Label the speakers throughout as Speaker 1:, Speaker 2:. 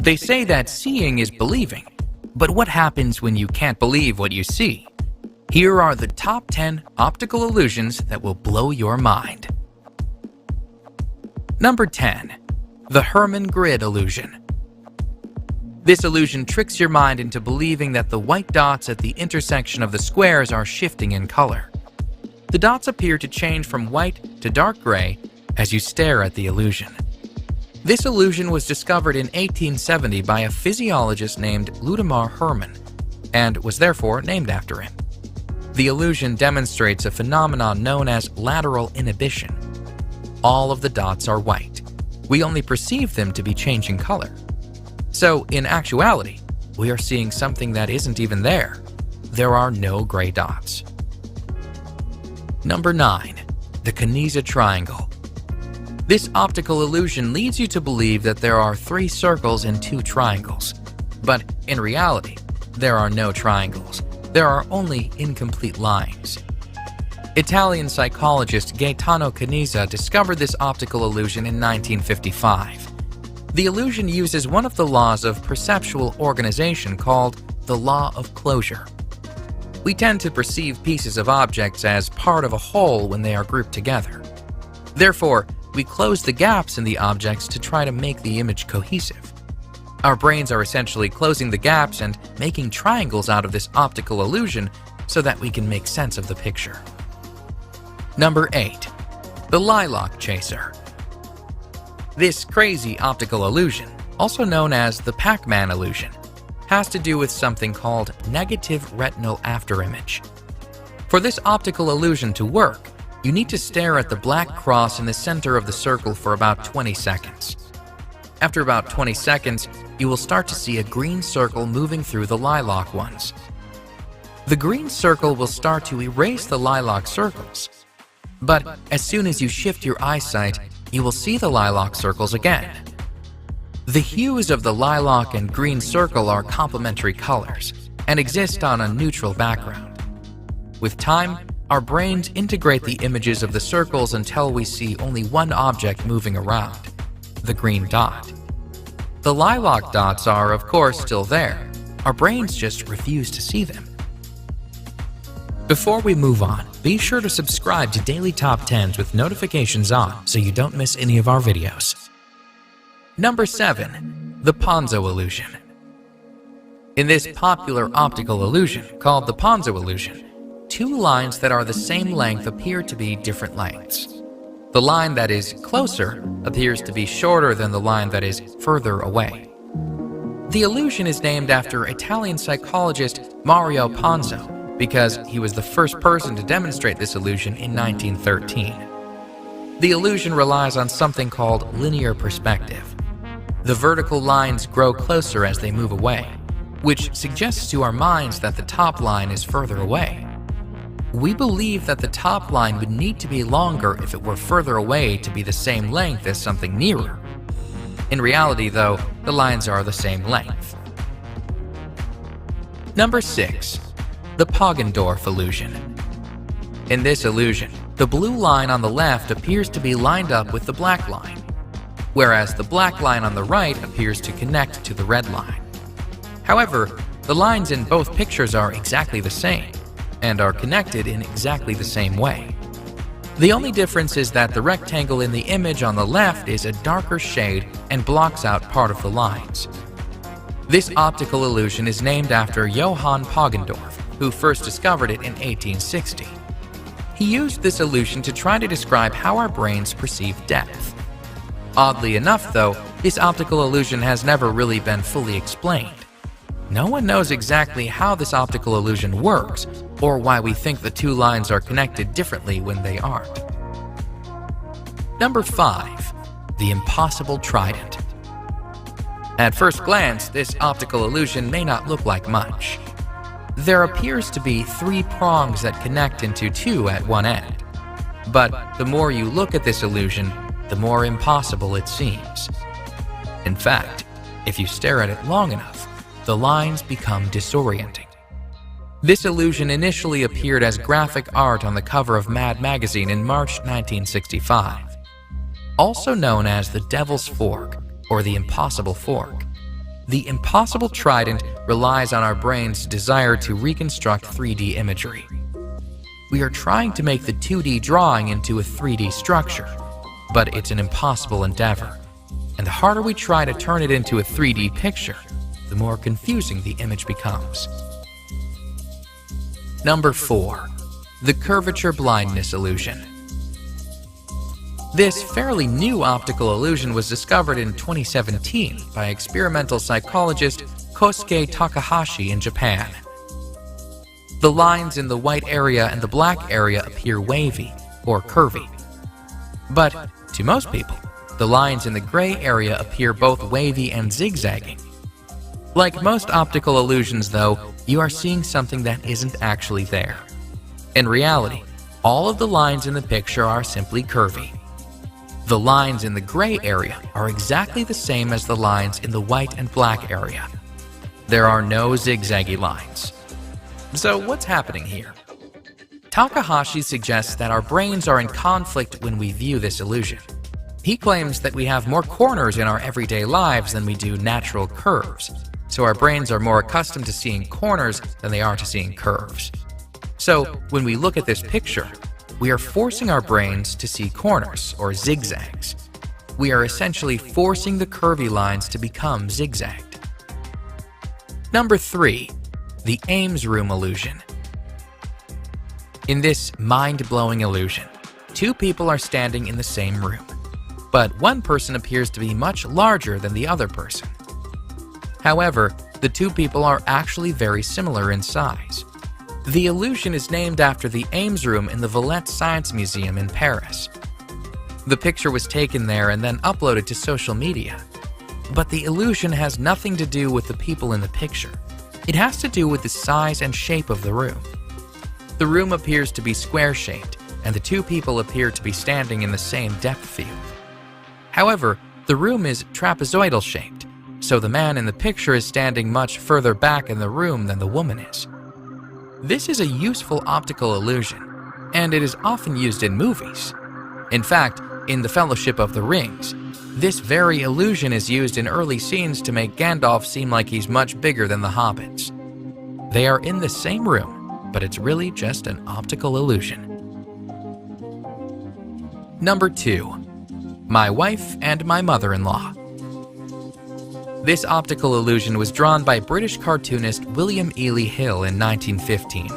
Speaker 1: They say that seeing is believing, but what happens when you can't believe what you see? Here are the top 10 optical illusions that will blow your mind. Number 10. The Hermann grid illusion. This illusion tricks your mind into believing that the white dots at the intersection of the squares are shifting in color. The dots appear to change from white to dark gray as you stare at the illusion. This illusion was discovered in 1870 by a physiologist named Ludimar Hermann and was therefore named after him. The illusion demonstrates a phenomenon known as lateral inhibition. All of the dots are white. We only perceive them to be changing color. So, in actuality, we are seeing something that isn't even there. There are no gray dots. Number 9. The Canizza triangle. This optical illusion leads you to believe that there are 3 circles and 2 triangles. But in reality, there are no triangles. There are only incomplete lines. Italian psychologist Gaetano Canizza discovered this optical illusion in 1955. The illusion uses one of the laws of perceptual organization called the law of closure. We tend to perceive pieces of objects as part of a whole when they are grouped together. Therefore, we close the gaps in the objects to try to make the image cohesive. Our brains are essentially closing the gaps and making triangles out of this optical illusion so that we can make sense of the picture. Number 8. The lilac chaser. This crazy optical illusion, also known as the Pac-Man illusion, has to do with something called negative retinal afterimage. For this optical illusion to work, you need to stare at the black cross in the center of the circle for about 20 seconds. After about 20 seconds, you will start to see a green circle moving through the lilac ones. The green circle will start to erase the lilac circles. But as soon as you shift your eyesight, you will see the lilac circles again. The hues of the lilac and green circle are complementary colors and exist on a neutral background. With time, our brains integrate the images of the circles until we see only one object moving around, the green dot. The lilac dots are, of course, still there. Our brains just refuse to see them. Before we move on, be sure to subscribe to Daily Top 10s with notifications on so you don't miss any of our videos. Number 7. The Ponzo illusion. In this popular optical illusion, called the Ponzo illusion, 2 lines that are the same length appear to be different lengths. The line that is closer appears to be shorter than the line that is further away. The illusion is named after Italian psychologist Mario Ponzo because he was the first person to demonstrate this illusion in 1913. The illusion relies on something called linear perspective. The vertical lines grow closer as they move away, which suggests to our minds that the top line is further away. We believe that the top line would need to be longer if it were further away to be the same length as something nearer. In reality, though, the lines are the same length. Number 6. The Poggendorf illusion. In this illusion, the blue line on the left appears to be lined up with the black line, whereas the black line on the right appears to connect to the red line. However, the lines in both pictures are exactly the same and are connected in exactly the same way. The only difference is that the rectangle in the image on the left is a darker shade and blocks out part of the lines. This optical illusion is named after Johann Poggendorf, who first discovered it in 1860. He used this illusion to try to describe how our brains perceive depth. Oddly enough, though, this optical illusion has never really been fully explained. No one knows exactly how this optical illusion works, or why we think the 2 lines are connected differently when they aren't. Number 5. The Impossible Trident. At first glance, this optical illusion may not look like much. There appears to be 3 prongs that connect into 2 at one end. But the more you look at this illusion, the more impossible it seems. In fact, if you stare at it long enough, the lines become disorienting. This illusion initially appeared as graphic art on the cover of Mad magazine in March 1965. Also known as the Devil's Fork or the Impossible Fork, The impossible trident relies on our brain's desire to reconstruct 3D imagery. We are trying to make the 2D drawing into a 3D structure, but it's an impossible endeavor. And the harder we try to turn it into a 3D picture, the more confusing the image becomes. Number 4. The curvature blindness illusion. This fairly new optical illusion was discovered in 2017 by experimental psychologist Kosuke Takahashi in Japan. The lines in the white area and the black area appear wavy or curvy. But to most people, the lines in the gray area appear both wavy and zigzagging. Like most optical illusions, though, you are seeing something that isn't actually there. In reality, all of the lines in the picture are simply curvy. The lines in the gray area are exactly the same as the lines in the white and black area. There are no zigzaggy lines. So what's happening here? Takahashi suggests that our brains are in conflict when we view this illusion. He claims that we have more corners in our everyday lives than we do natural curves, so our brains are more accustomed to seeing corners than they are to seeing curves. So when we look at this picture, we are forcing our brains to see corners or zigzags. We are essentially forcing the curvy lines to become zigzagged. Number 3. The Ames room illusion. In this mind-blowing illusion, two people are standing in the same room, but one person appears to be much larger than the other person. However, the two people are actually very similar in size. The illusion is named after the Ames room in the Villette Science Museum in Paris. The picture was taken there and then uploaded to social media. But the illusion has nothing to do with the people in the picture. It has to do with the size and shape of the room. The room appears to be square-shaped, and the two people appear to be standing in the same depth field. However, the room is trapezoidal-shaped, so the man in the picture is standing much further back in the room than the woman is. This is a useful optical illusion, and it is often used in movies. In fact, in The Fellowship of the Rings, this very illusion is used in early scenes to make Gandalf seem like he's much bigger than the hobbits. They are in the same room, but it's really just an optical illusion. Number 2. My Wife and My Mother-in-Law. This optical illusion was drawn by British cartoonist William Ely Hill in 1915.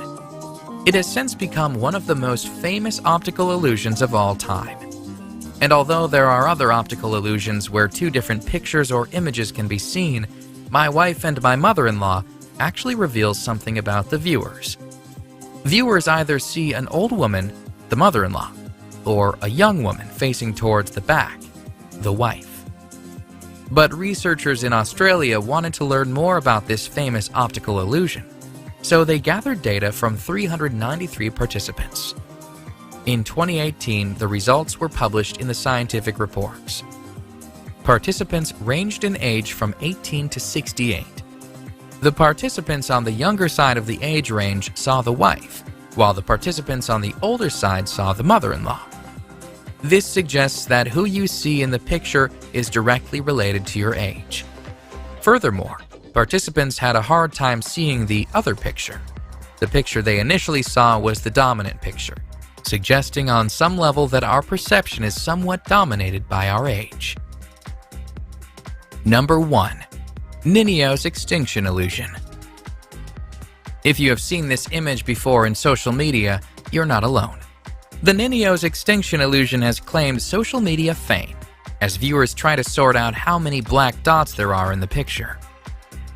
Speaker 1: It has since become one of the most famous optical illusions of all time. And although there are other optical illusions where two different pictures or images can be seen, My Wife and My Mother-in-Law actually reveals something about the viewers. Viewers either see an old woman, the mother-in-law, or a young woman facing towards the back, the wife. But researchers in Australia wanted to learn more about this famous optical illusion, so they gathered data from 393 participants. In 2018, the results were published in the scientific reports. Participants ranged in age from 18 to 68. The participants on the younger side of the age range saw the wife, while the participants on the older side saw the mother-in-law. This suggests that who you see in the picture is directly related to your age. Furthermore, participants had a hard time seeing the other picture. The picture they initially saw was the dominant picture, suggesting on some level that our perception is somewhat dominated by our age. Number 1. Ninio's extinction illusion. If you have seen this image before in social media, you're not alone. The Ninio's extinction illusion has claimed social media fame as viewers try to sort out how many black dots there are in the picture.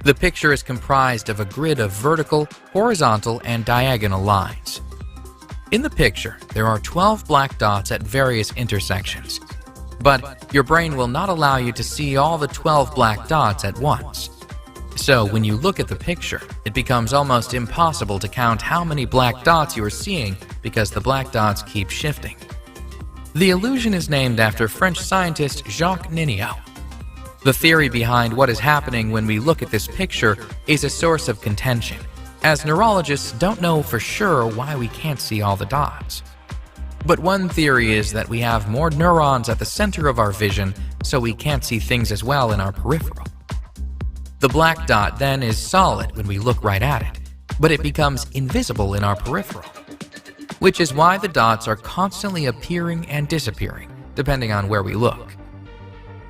Speaker 1: The picture is comprised of a grid of vertical, horizontal, and diagonal lines. In the picture, there are 12 black dots at various intersections, but your brain will not allow you to see all the 12 black dots at once. So when you look at the picture, it becomes almost impossible to count how many black dots you are seeing because the black dots keep shifting. The illusion is named after French scientist Jacques Ninio. The theory behind what is happening when we look at this picture is a source of contention, as neurologists don't know for sure why we can't see all the dots. But one theory is that we have more neurons at the center of our vision, so we can't see things as well in our peripheral. The black dot then is solid when we look right at it, but it becomes invisible in our peripheral, which is why the dots are constantly appearing and disappearing, depending on where we look.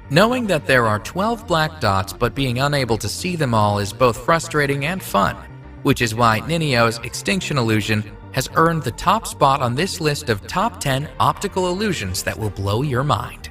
Speaker 1: Knowing that there are 12 black dots but being unable to see them all is both frustrating and fun, which is why Ninio's extinction illusion has earned the top spot on this list of top 10 optical illusions that will blow your mind.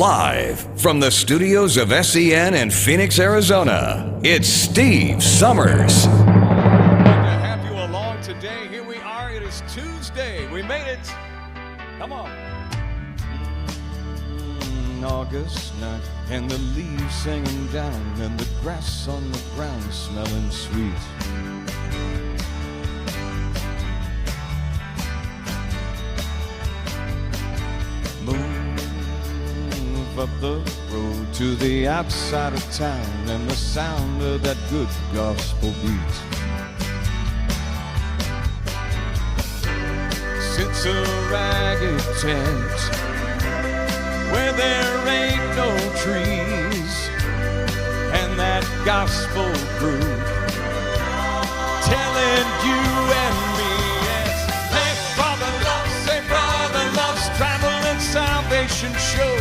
Speaker 2: Live from the studios of SEN in Phoenix, Arizona, it's Steve Summers.
Speaker 3: Good to have you along today. Here we are. It is Tuesday. We made it. Come on. August night, and the leaves singing down, and the grass on the ground smelling sweet. Move up the road to the outside of town, and the sound of that good gospel beat. Sits a ragged tent where there ain't no trees, and that gospel group telling you and me, yes, hey, brother loves, say brother loves, travel and salvation show.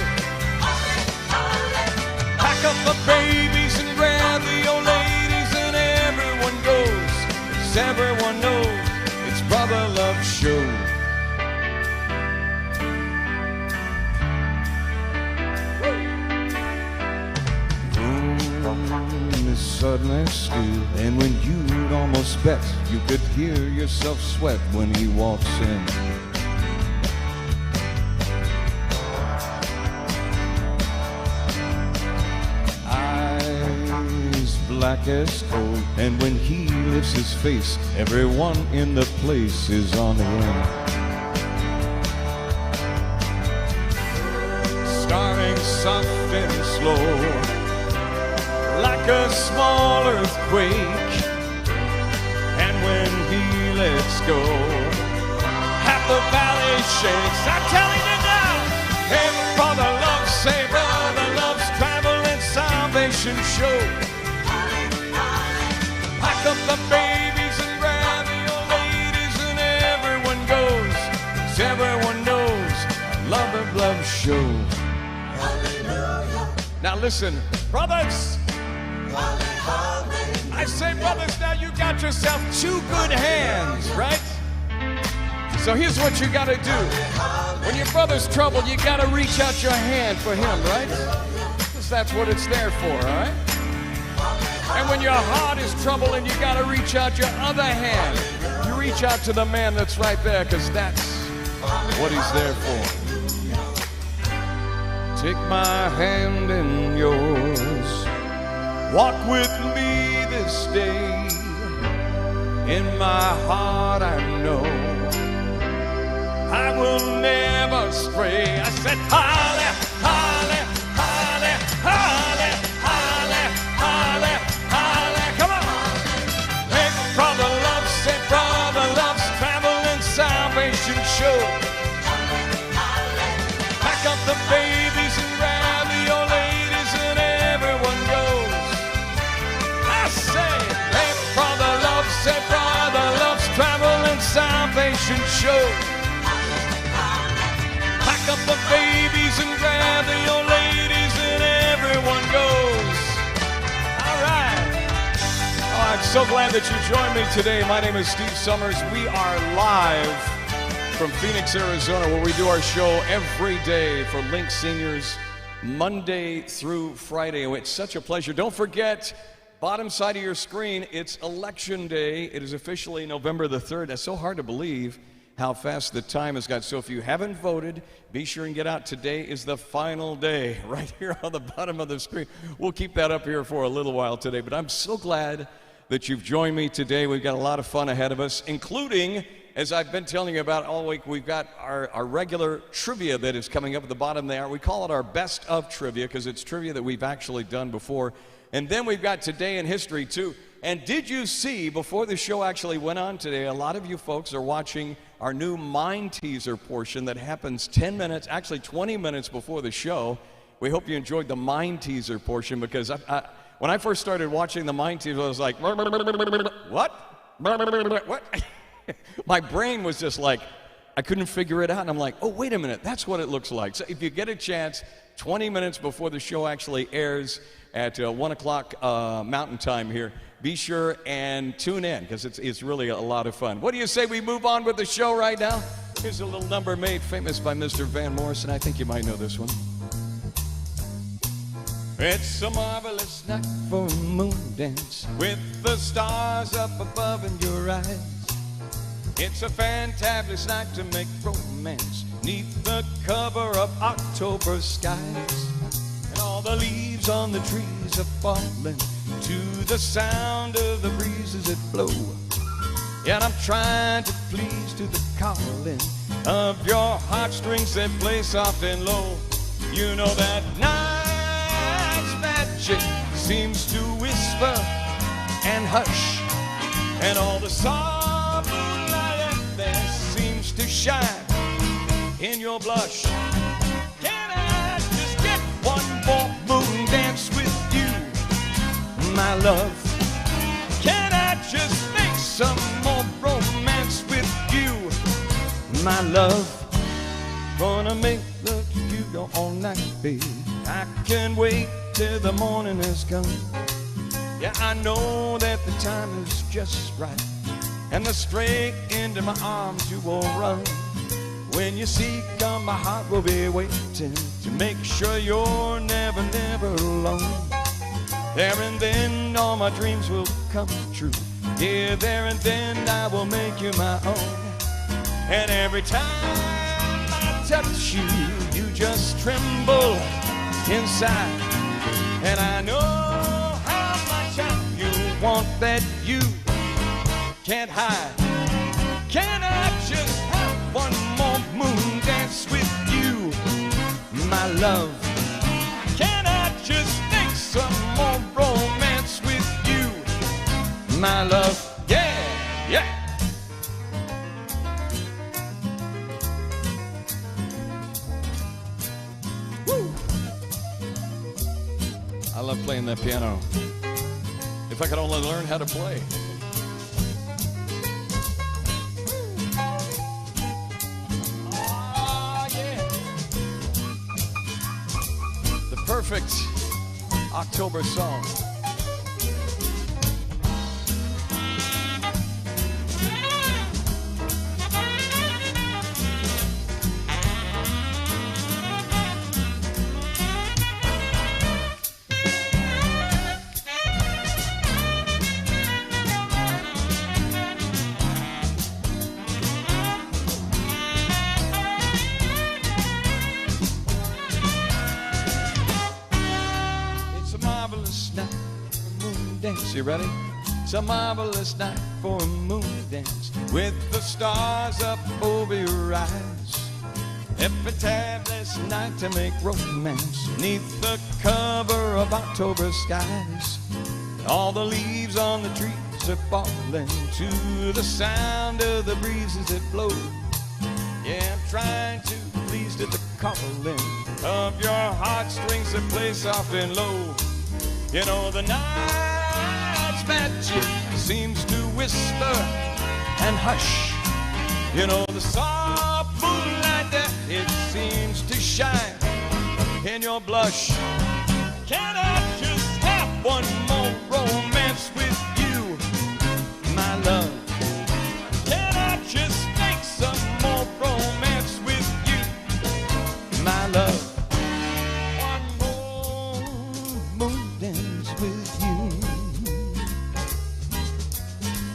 Speaker 3: Pack up the babies and grab the old ladies, and everyone goes, 'cause everyone knows it's Brother Love Show. Suddenly still, and when you'd almost bet you could hear yourself sweat when he walks in. Eyes black as coal, and when he lifts his face, everyone in the place is on him. Starting soft and slow, like a small earthquake, and when he lets go, half the valley shakes. I'm telling you now, hey, brother loves, say brother loves, travel and salvation show. Pack up the babies and grab the old ladies, and everyone goes, 'cause everyone knows Love Show. Hallelujah. Now listen, brothers, I say, brothers, now you got yourself two good hands, right? So here's what you got to do. When your brother's troubled, you got to reach out your hand for him, right? Because that's what it's there for, all right? And when your heart is troubled, and you got to reach out your other hand, you reach out to the man that's right there, because that's what he's there for. Take my hand in yours. Walk with me this day. In my heart I know I will never stray. I said, holly, holly, holly, holly, holly, holly, holly. Come on. Hey, brother loves, say brother loves, travel and salvation show. Pack up the babies and grab the old ladies, and everyone goes. Say brother loves, travel and salvation show. Pack up the babies and grab the old ladies, and everyone goes. All right. Oh, I'm so glad that you joined me today. My name is Steve Summers. We are live from Phoenix, Arizona, where we do our show every day for Link Seniors, Monday through Friday. It's such a pleasure. Don't forget, bottom side of your screen, it's Election Day. It is officially November the 3rd. That's so hard to believe how fast the time has got. So if you haven't voted, be sure and get out. Today is the final day, right here on the bottom of the screen. We'll keep that up here for a little while today, but I'm so glad that you've joined me today. We've got a lot of fun ahead of us, including, as I've been telling you about all week, we've got our regular trivia that is coming up at the bottom there. We call it our best of trivia because it's trivia that we've actually done before. And then we've got Today in History, too. And did you see, before the show actually went on today, a lot of you folks are watching our new Mind Teaser portion that happens 10 minutes, actually 20 minutes before the show. We hope you enjoyed the Mind Teaser portion, because when I first started watching the Mind Teaser, I was like, what? What? My brain was just like, I couldn't figure it out. And I'm like, oh, wait a minute, that's what it looks like. So if you get a chance, 20 minutes before the show actually airs at 1 o'clock Mountain Time here, be sure and tune in, because it's really a lot of fun. What do you say we move on with the show right now? Here's a little number made famous by Mr. Van Morrison. I think you might know this one. It's a marvelous night for a moon dance with the stars up above in your eyes. It's a fantabulous night to make romance neath the cover of October skies. And all the leaves on the trees are falling to the sound of the breezes that blow. And I'm trying to please to the calling of your heartstrings that play soft and low. You know that night's magic seems to whisper and hush, and all the soft moonlight out there seems to shine in your blush. Can I just get one more moon dance with you, my love? Can I just make some more romance with you, my love? Gonna make love to you all night, babe. I can't wait till the morning has come. Yeah, I know that the time is just right, and the straight into my arms you will run. When you see come, my heart will be waiting to make sure you're never, never alone. There and then all my dreams will come true. Yeah, there and then I will make you my own. And every time I touch you, you just tremble inside. And I know how much you want that you can't hide. Can I just have one more moon dance with you, my love? Can I just make some more romance with you, my love? Yeah, yeah. Woo. I love playing that piano. If I could only learn how to play. Perfect October song. You ready? It's a marvelous night for a moon dance with the stars up over your eyes. A fantabulous night to make romance neath the cover of October skies. All the leaves on the trees are falling to the sound of the breezes that blow. Yeah, I'm trying to please to the calling of your heartstrings that play soft and low. You know the night's magic seems to whisper and hush. You know the soft moonlight that it seems to shine in your blush. Can I just have one more romance with you, my love? Can I just make some more romance with you, my love? One more moon dance with you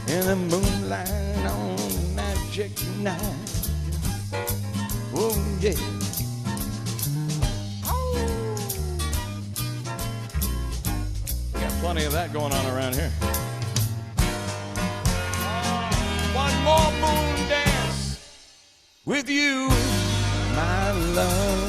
Speaker 3: in the moonlight on a magic night. Oh yeah. We got plenty of that going on around here. One more moon dance with you, my love.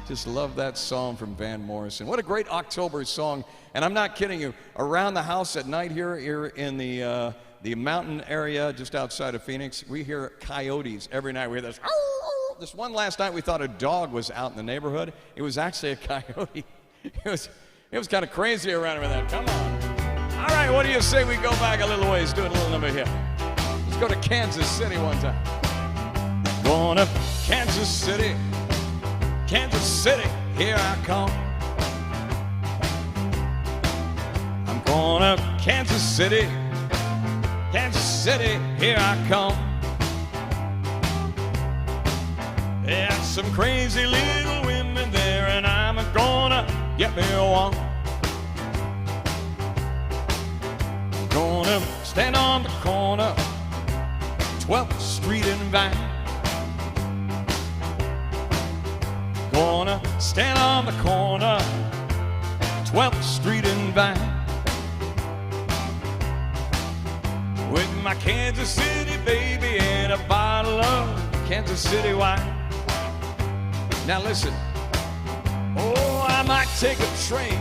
Speaker 3: Just love that song from Van Morrison. What a great October song. And I'm not kidding you. Around the house at night here in the mountain area just outside of Phoenix, we hear coyotes every night. We hear this. This one last night we thought a dog was out in the neighborhood. It was actually a coyote. It was kind of crazy around here with that. Come on. All right, what do you say we go back a little ways, do a little number here. Let's go to Kansas City one time. Going up Kansas City, here I come. I'm going up Kansas City, here I come. There's some crazy little women there, and I'm gonna get me one. Gonna stand on the corner, 12th Street and Vine. Gonna stand on the corner, 12th Street and Vine, with my Kansas City baby and a bottle of Kansas City wine. Now listen, oh, I might take a train,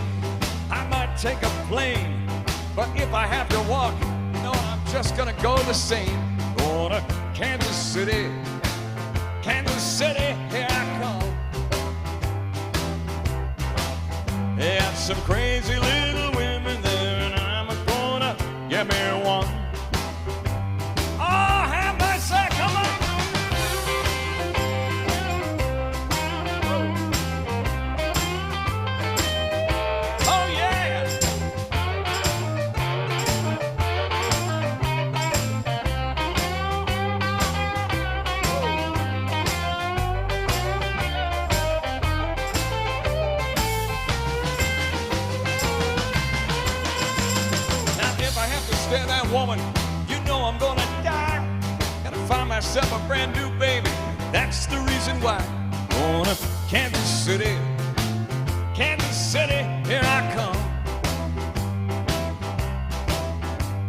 Speaker 3: I might take a plane, but if I have to walk, no, I'm just gonna go the same. Going to Kansas City, Kansas City, here I come. They got some crazy little women there, and I'm gonna get me one. Oh, have mercy, come on. Oh, yeah. Stare that woman, you know I'm gonna die. Gotta find myself a brand new baby, that's the reason why. Gonna Kansas City, Kansas City, here I come.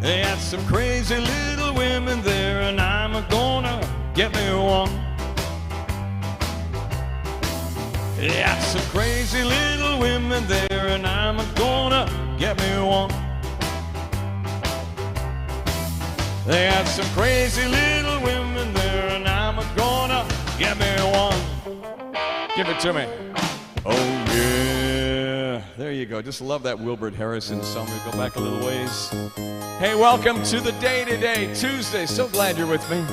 Speaker 3: They got some crazy little women there, and I'm gonna get me one. They got some crazy little women there, and I'm gonna get me one. They got some crazy little women there, and I'm gonna get me one. Give it to me. Oh, yeah. There you go. Just love that Wilbert Harrison song. We go back a little ways. Hey, welcome to the day today, Tuesday. So glad you're with me.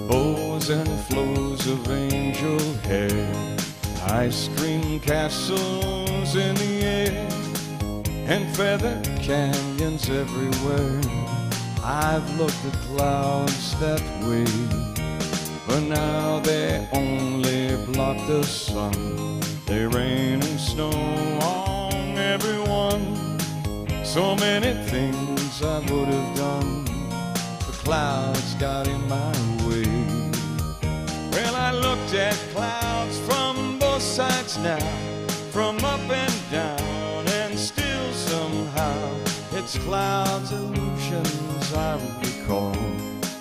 Speaker 3: Bows and flows of angel hair, ice cream castles in the air, and feather canyons everywhere. I've looked at clouds that way, but now they only block the sun. They rain and snow on everyone. So many things I would have done, the clouds got in my way. Well, I looked at clouds from both sides now, from up and down, and still somehow it's clouds, illusions I recall.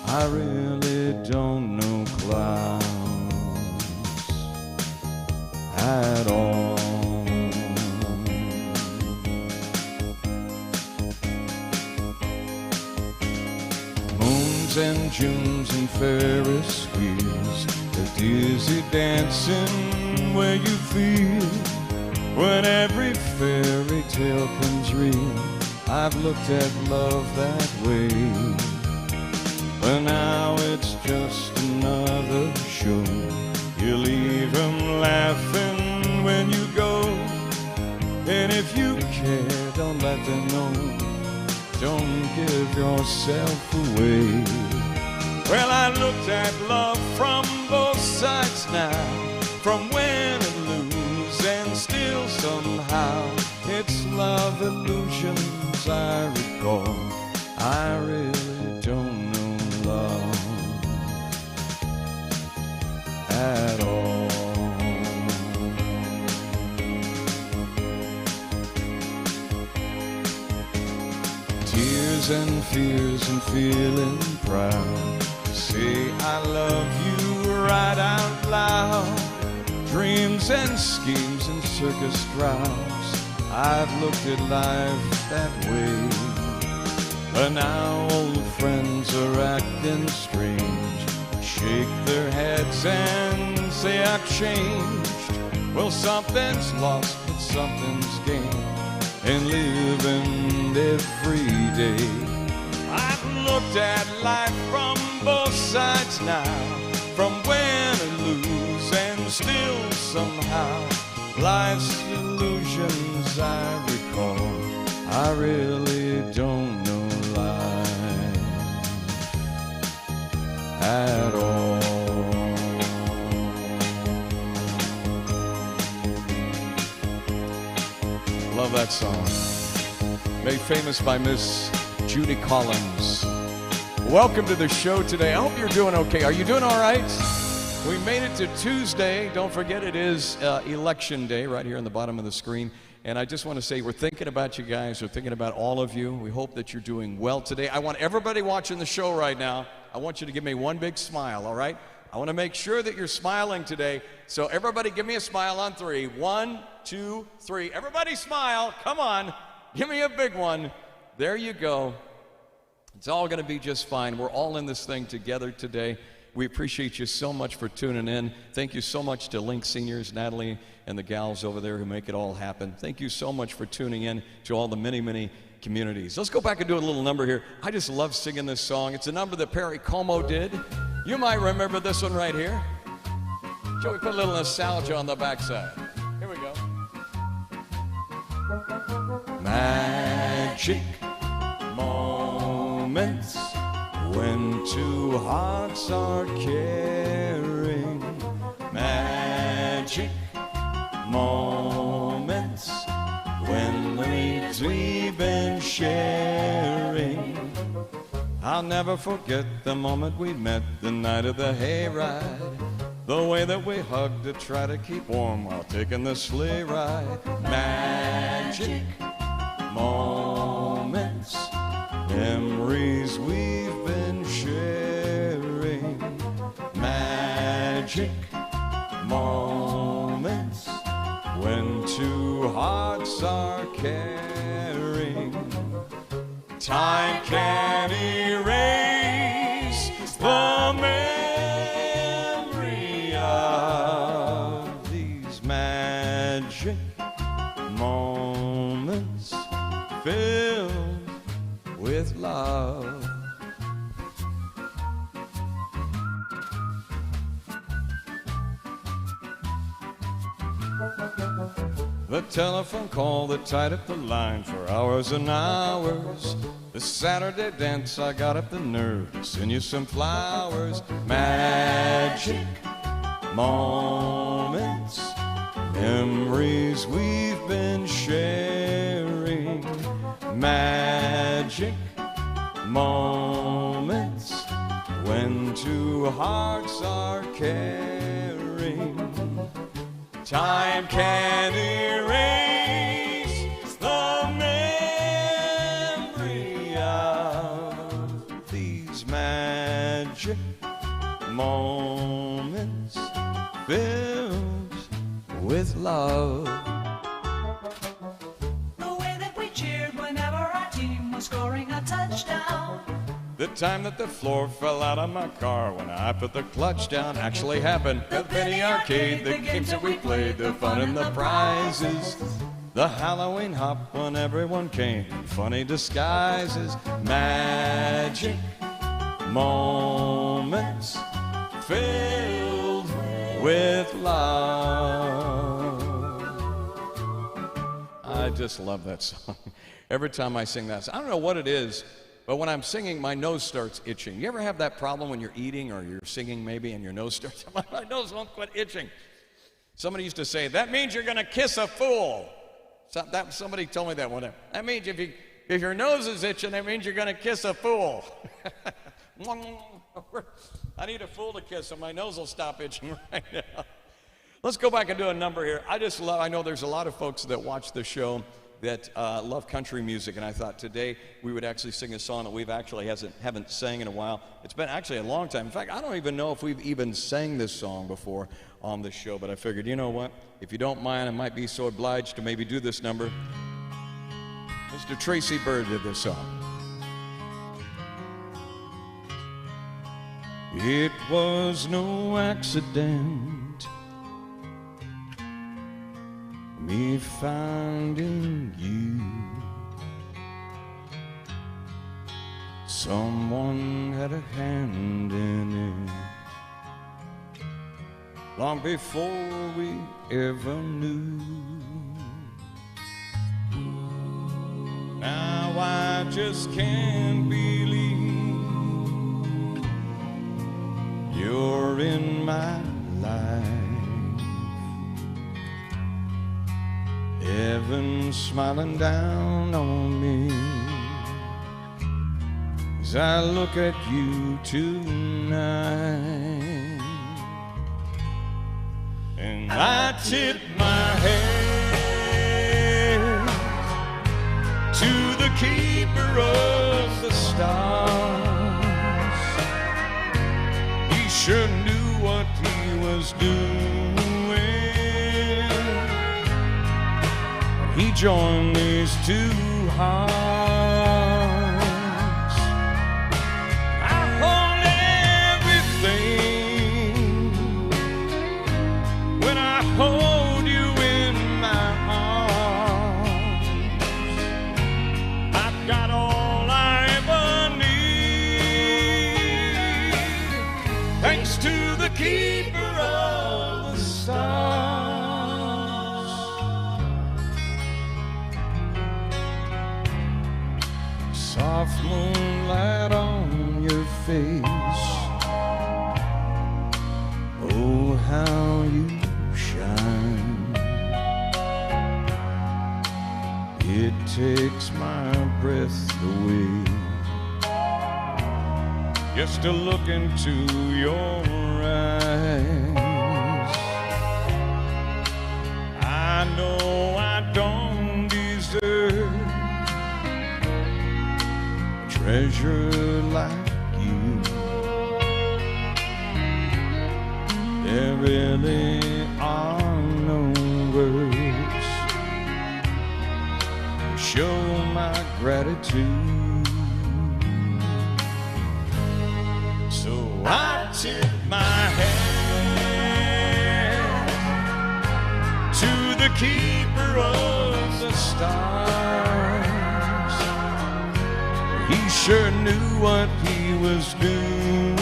Speaker 3: I really don't know clouds at all. Moons and Junes and Ferris wheels, the dizzy dancing where you feel when every fairy tale comes real. I've looked at love that way, but now it's just another show. You leave them laughing when you go, and if you care, don't let them know. Don't give yourself away. Well, I looked at love from both sides now, from win and lose, and still somehow it's love illusions I recall. I really don't know love at all. Tears and fears and feeling proud, say I love you right out loud. Dreams and schemes and circus crowds, I've looked at life that way, but now old friends are acting strange, shake their heads and say I've changed. Well, something's lost but something's gained in living every day. I've looked at life from both sides now, from win and lose, and still somehow life's illusions I recall. I really don't know life at all. that song. Made famous by Miss Judy Collins. Welcome to the show today. I hope you're doing okay. Are you doing all right? We made it to Tuesday. Don't forget it is election day right here on the bottom of the screen. And I just want to say we're thinking about you guys. We're thinking about all of you. We hope that you're doing well today. I want everybody watching the show right now, I want you to give me one big smile, all right? I want to make sure that you're smiling today. So everybody give me a smile on 3. 1, 2, 3. Everybody smile. Come on. Give me a big one. There you go. It's all going to be just fine. We're all in this thing together today. We appreciate you so much for tuning in. Thank you so much to Link Seniors, Natalie, and the gals over there who make it all happen. Thank you so much for tuning in to all the many, many communities. Let's go back and do a little number here. I just love singing this song. It's a number that Perry Como did. You might remember this one right here. Shall we put a little nostalgia on the backside? Here we go. Magic moments when two hearts are caring. Magic moments when we've been sharing. I'll never forget the moment we met the night of the hayride. The way that we hugged to try to keep warm while taking the sleigh ride. Magic moments, memories we've been sharing. Magic moments when two hearts are caring. Time can erase the memory of these magic moments filled with love. The telephone call that tied up the line for hours and hours. The Saturday dance, I got up the nerve to send you some flowers. Magic moments, memories we've been sharing. Magic moments when two hearts are caring. Time can erase the memory of these magic moments filled with love.
Speaker 4: The way that we cheered whenever our team was scoring a touchdown.
Speaker 3: The time that the floor fell out of my car when I put the clutch down actually happened. The penny arcade, the games that we played, the fun and the prizes. The Halloween hop when everyone came in funny disguises. Magic moments filled with love. I just love that song. Every time I sing that song, I don't know what it is, but when I'm singing, my nose starts itching. You ever have that problem when you're eating or you're singing maybe and your nose starts, my nose won't quit itching. Somebody used to say, that means you're going to kiss a fool. Somebody told me that one time. That means if your nose is itching, that means you're going to kiss a fool. I need a fool to kiss, so my nose will stop itching right now. Let's go back and do a number here. I know there's a lot of folks that watch the show that love country music, and I thought today we would actually sing a song that we've actually haven't sang in a while. It's been actually a long time. In fact, I don't even know if we've even sang this song before on this show, but I figured, you know what? If you don't mind, I might be so obliged to maybe do this number. Mr. Tracy Byrd did this song. It was no accident, me finding you. Someone had a hand in it long before we ever knew. Now I just can't believe you're in my life. heaven smiling down on me as I look at you tonight. And I tip my head to the keeper of the stars. He sure knew what he was doing. He joined these two hearts. I hold everything when I hold you in my arms. I've got all I ever need, thanks to the keeper of the stars. Soft moonlight on your face, oh how you shine. It takes my breath away just to look into your eyes. I know I don't deserve treasure like you. There really are no words to show my gratitude. So I tip my hat to the keeper of the stars. He sure knew what he was doing.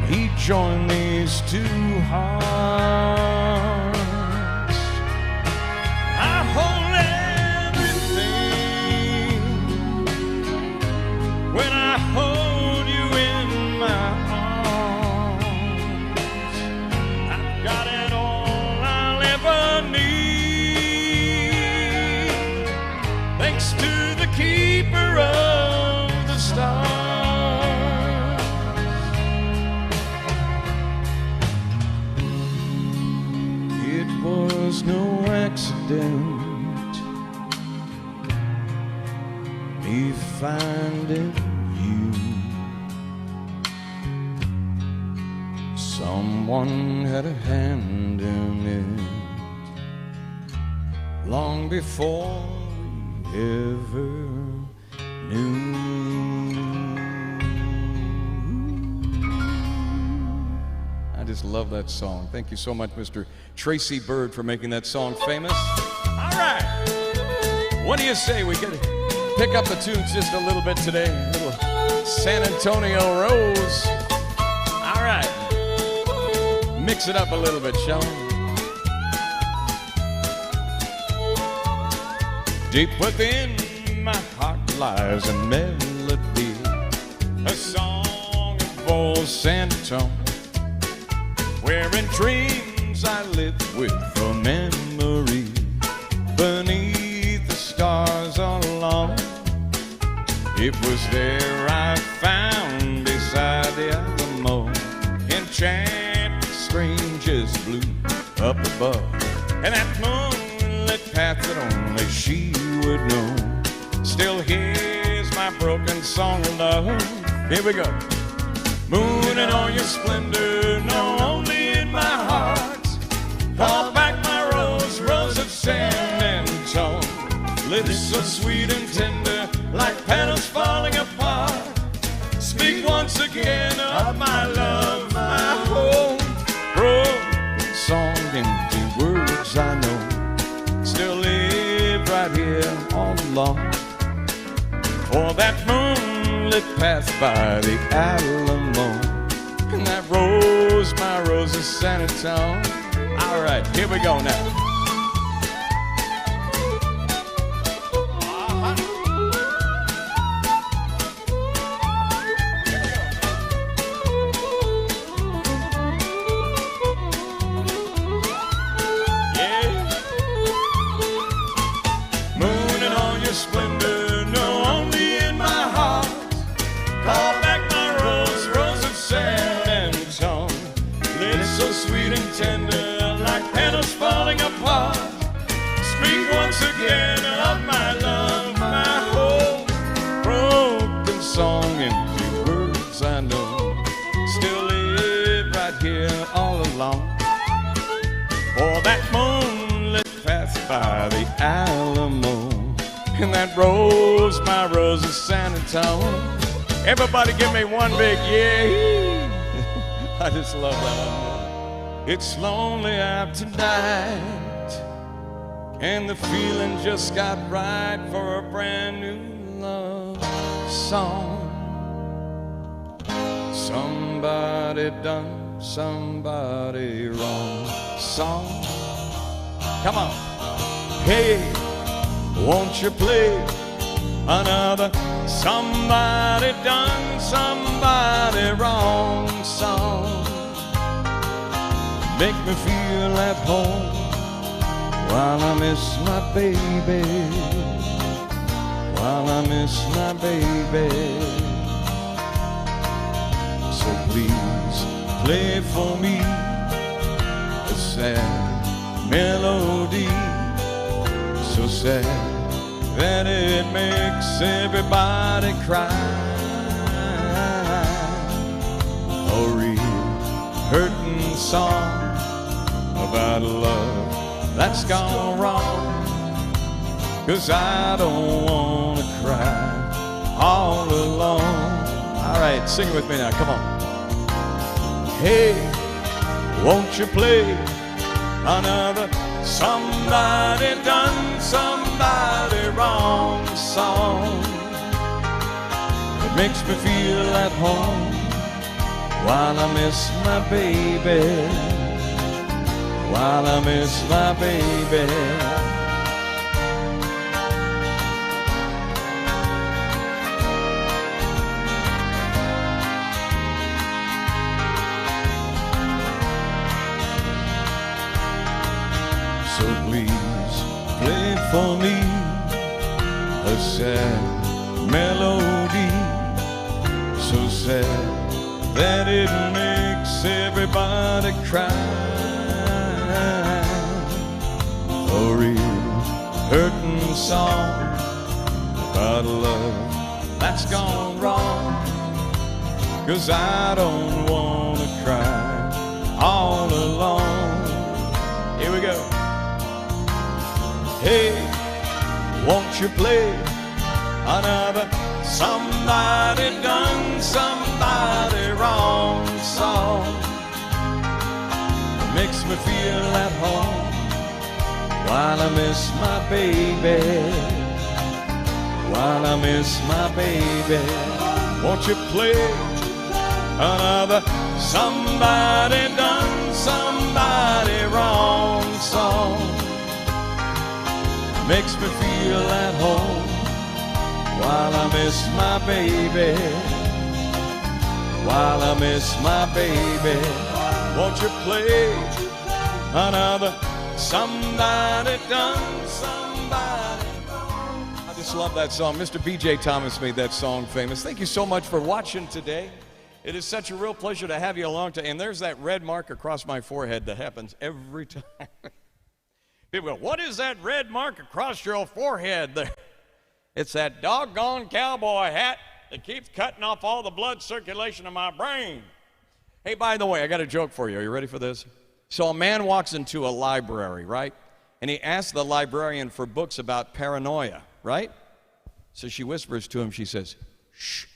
Speaker 3: He joined these two hearts. I hold everything when I hold you in my arms. I've got it all I'll ever need, thanks to the keeper of the stars. It was no accident, me finding you. Someone had a hand in it long before we ever knew. I just love that song. Thank you so much, Mr. Tracy Bird, for making that song famous. All right. What do you say we could pick up the tunes just a little bit today? A little San Antonio Rose. All right. Mix it up a little bit, shall we? Deep within my heart lies a melody, a song of old San Antonio, where in dreams I live with a memory beneath the stars all alone. It was there I found beside the Alamo, enchanted strangers blue up above, and that moonlit path that only she would know. Still here's my broken song of love. Here we go. Moon in all your splendor, no, only in my heart. Call back my rose, rose of San Antonio. Lips so sweet and tender, like petals falling apart. Speak once again of my love, my home. Broken song, empty words I know, still live right here all alone. For that moonlit path by the Alamo, and that rose, my rose is San Antonio. All right, here we go now. long for that moonlit path by the Alamo and that rose by Rosa San Antonio. Everybody give me one big yeah. I just love that one. It's lonely out tonight, and the feeling just got right for a brand new love song. Somebody done somebody wrong song. Come on. Hey, won't you play another somebody done somebody wrong song? Make me feel at home while I miss my baby, while I miss my baby. So please play for me a sad melody, so sad that it makes everybody cry. A real hurting song about love that's gone wrong, 'cause I don't wanna cry all alone. All right, sing it with me now, come on. Hey, won't you play another somebody done somebody wrong song that makes me feel at home while I miss my baby, while I miss my baby. So please play for me a sad melody, so sad that it makes everybody cry. A real hurting song about love that's gone wrong, 'cause I don't wanna cry all alone. Here we go. Hey, won't you play another somebody done somebody wrong song that makes me feel at home while I miss my baby, while I miss my baby. Won't you play another somebody done somebody wrong song? Makes me feel at home while I miss my baby, while I miss my baby. Won't you play another somebody done somebody wrong? I just love that song. Mr. B.J. Thomas made that song famous. Thank you so much for watching today. It is such a real pleasure to have you along today. And there's that red mark across my forehead that happens every time. People go, what is that red mark across your forehead there? It's that doggone cowboy hat that keeps cutting off all the blood circulation in my brain. Hey, by the way, I got a joke for you. Are you ready for this? So a man walks into a library, right? And he asks the librarian for books about paranoia, right? So she whispers to him, she says, shh,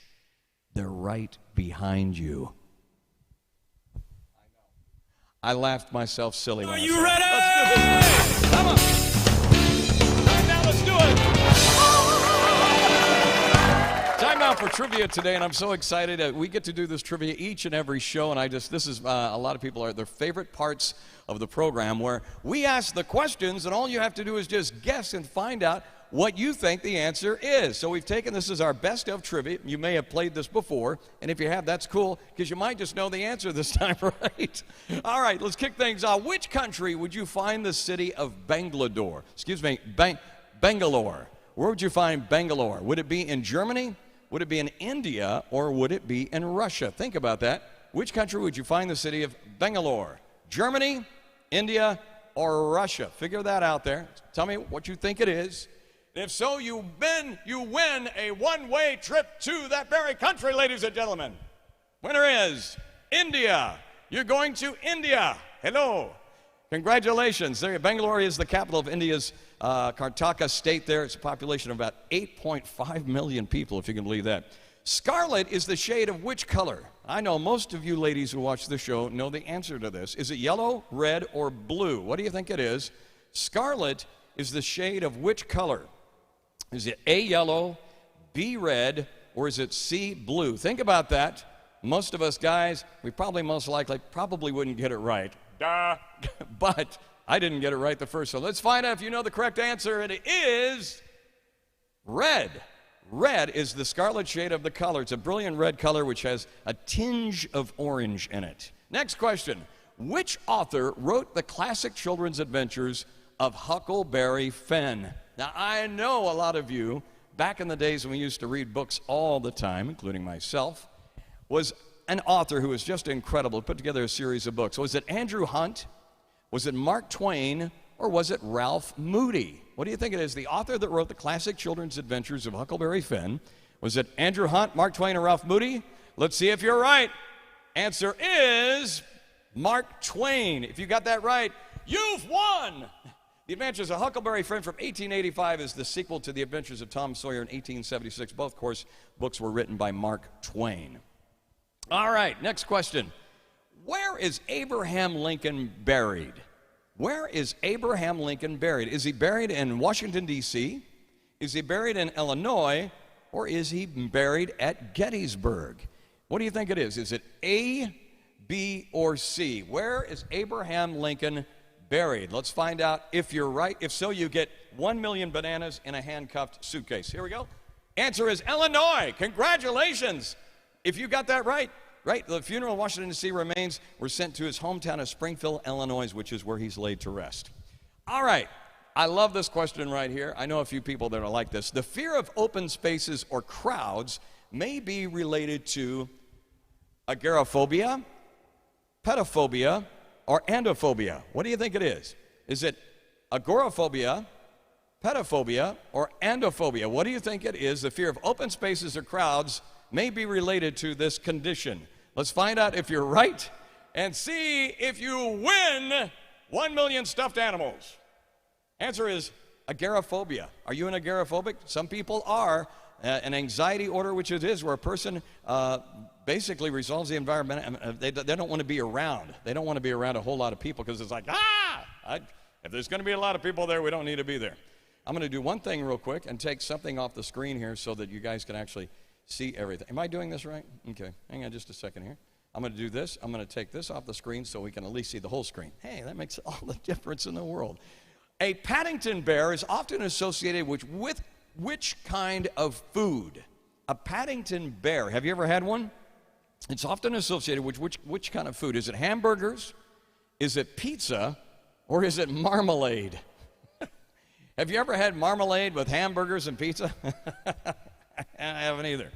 Speaker 3: they're right behind you. I laughed myself silly. Are you ready? Let's do this. Come on. Time now, let's do it. Time now for trivia today, and I'm so excited. We get to do this trivia each and every show, and this is a lot of people are their favorite parts of the program, where we ask the questions, and all you have to do is just guess and find out what you think the answer is. So we've taken this as our best of trivia. You may have played this before, and if you have, that's cool, because you might just know the answer this time, right? All right, let's kick things off. Which country would you find the city of Bangalore? Excuse me, Bangalore. Where would you find Bangalore? Would it be in Germany? Would it be in India? Or would it be in Russia? Think about that. Which country would you find the city of Bangalore? Germany, India, or Russia? Figure that out there. Tell me what you think it is. If so, you win a one-way trip to that very country, ladies and gentlemen. Winner is India. You're going to India. Hello. Congratulations. There, Bangalore is the capital of India's Karnataka state there. It's a population of about 8.5 million people, if you can believe that. Scarlet is the shade of which color? I know most of you ladies who watch the show know the answer to this. Is it yellow, red, or blue? What do you think it is? Scarlet is the shade of which color? Is it A, yellow, B, red, or is it C, blue? Think about that. Most of us guys, we probably wouldn't get it right. Duh. But I didn't get it right the first one. Let's find out if you know the correct answer. It is red. Red is the scarlet shade of the color. It's a brilliant red color which has a tinge of orange in it. Next question. Which author wrote the classic children's adventures of Huckleberry Finn? Now, I know a lot of you, back in the days when we used to read books all the time, including myself, was an author who was just incredible, put together a series of books. Was it Andrew Hunt? Was it Mark Twain? Or was it Ralph Moody? What do you think it is? The author that wrote the classic children's adventures of Huckleberry Finn. Was it Andrew Hunt, Mark Twain, or Ralph Moody? Let's see if you're right. Answer is Mark Twain. If you got that right, you've won! The Adventures of Huckleberry Finn from 1885 is the sequel to The Adventures of Tom Sawyer in 1876. Both, of course, books were written by Mark Twain. All right, next question. Where is Abraham Lincoln buried? Where is Abraham Lincoln buried? Is he buried in Washington, D.C.? Is he buried in Illinois? Or is he buried at Gettysburg? What do you think it is? Is it A, B, or C? Where is Abraham Lincoln buried? Let's find out if you're right. If so, you get 1 million bananas in a handcuffed suitcase. Here we go. Answer is Illinois. Congratulations. If you got that right, the funeral in Washington, D.C. remains were sent to his hometown of Springfield, Illinois, which is where he's laid to rest. All right. I love this question right here. I know a few people that are like this. The fear of open spaces or crowds may be related to agoraphobia, pedophobia, or andophobia. What do you think it is? Is it agoraphobia, pedophobia, or andophobia? What do you think it is? The fear of open spaces or crowds may be related to this condition. Let's find out if you're right and see if you win 1 million stuffed animals. Answer is agoraphobia. Are you an agoraphobic? Some people are. An anxiety order, which it is, where a person basically resolves the environment. They don't want to be around. They don't want to be around a whole lot of people because it's like, if there's going to be a lot of people there, we don't need to be there. I'm going to do one thing real quick and take something off the screen here so that you guys can actually see everything. Am I doing this right? Okay, hang on just a second here. I'm going to do this. I'm going to take this off the screen so we can at least see the whole screen. Hey, that makes all the difference in the world. A Paddington bear is often associated with which kind of food? A Paddington bear. Have you ever had one? It's often associated with which kind of food? Is it hamburgers? Is it pizza? Or is it marmalade? Have you ever had marmalade with hamburgers and pizza? I haven't either.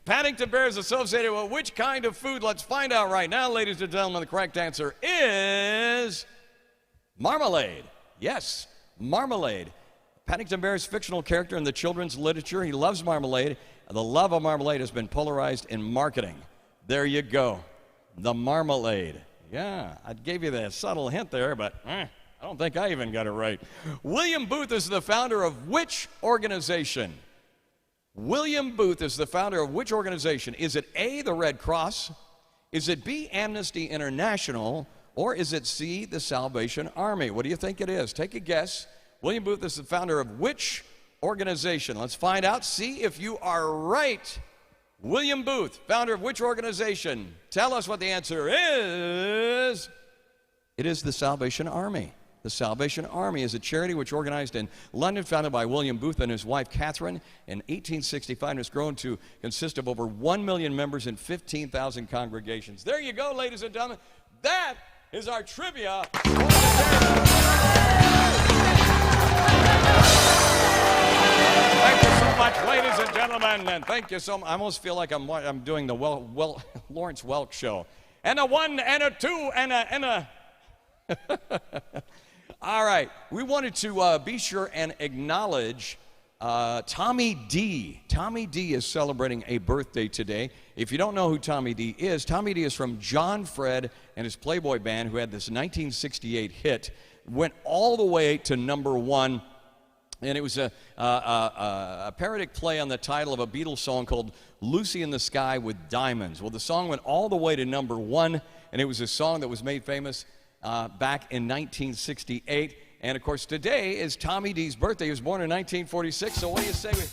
Speaker 3: Paddington bear is associated with which kind of food? Let's find out right now, ladies and gentlemen. The correct answer is marmalade. Yes, marmalade. Paddington Bear is a fictional character in the children's literature. He loves marmalade. The love of marmalade has been polarized in marketing. There you go. The marmalade. Yeah, I gave you that subtle hint there, but I don't think I even got it right. William Booth is the founder of which organization? William Booth is the founder of which organization? Is it A, the Red Cross? Is it B, Amnesty International? Or is it C, the Salvation Army? What do you think it is? Take a guess. William Booth is the founder of which organization? Let's find out. See if you are right. William Booth, founder of which organization? Tell us what the answer is. It is the Salvation Army. The Salvation Army is a charity which organized in London, founded by William Booth and his wife Catherine in 1865, and has grown to consist of over 1 million members in 15,000 congregations. There you go, ladies and gentlemen. That is our trivia. Thank you so much, ladies and gentlemen, and thank you so much. I almost feel like I'm doing the Lawrence Welk show. And a 1 and a 2 and a All right, we wanted to be sure and acknowledge Tommy D. Tommy D is celebrating a birthday today. If you don't know who Tommy D is from John Fred and his Playboy band, who had this 1968 hit, went all the way to #1. And it was a parodic play on the title of a Beatles song called Lucy in the Sky with Diamonds. Well, the song went all the way to #1, and it was a song that was made famous back in 1968. And, of course, today is Tommy D's birthday. He was born in 1946, so what do you say we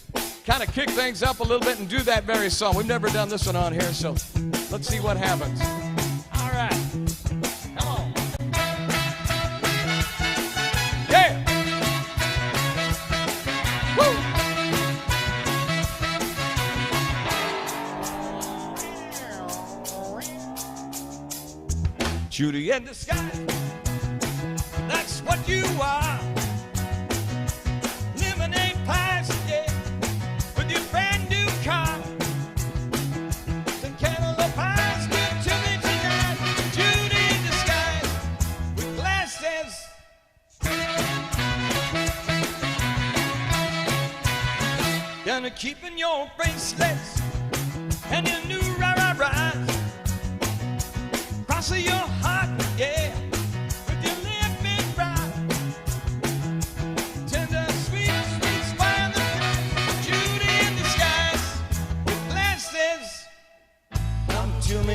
Speaker 3: kind of kick things up a little bit and do that very song? We've never done this one on here, so let's see what happens. All right. Come on. Yeah. Woo! Judy in the sky. That's what you are. Lemonade pies, yeah, with your brand new car. The cantaloupe pies give to me tonight. Judy in disguise with glasses. Gonna keep in your bracelets and your new rah-rah-rahs. Cross of your heart, yeah.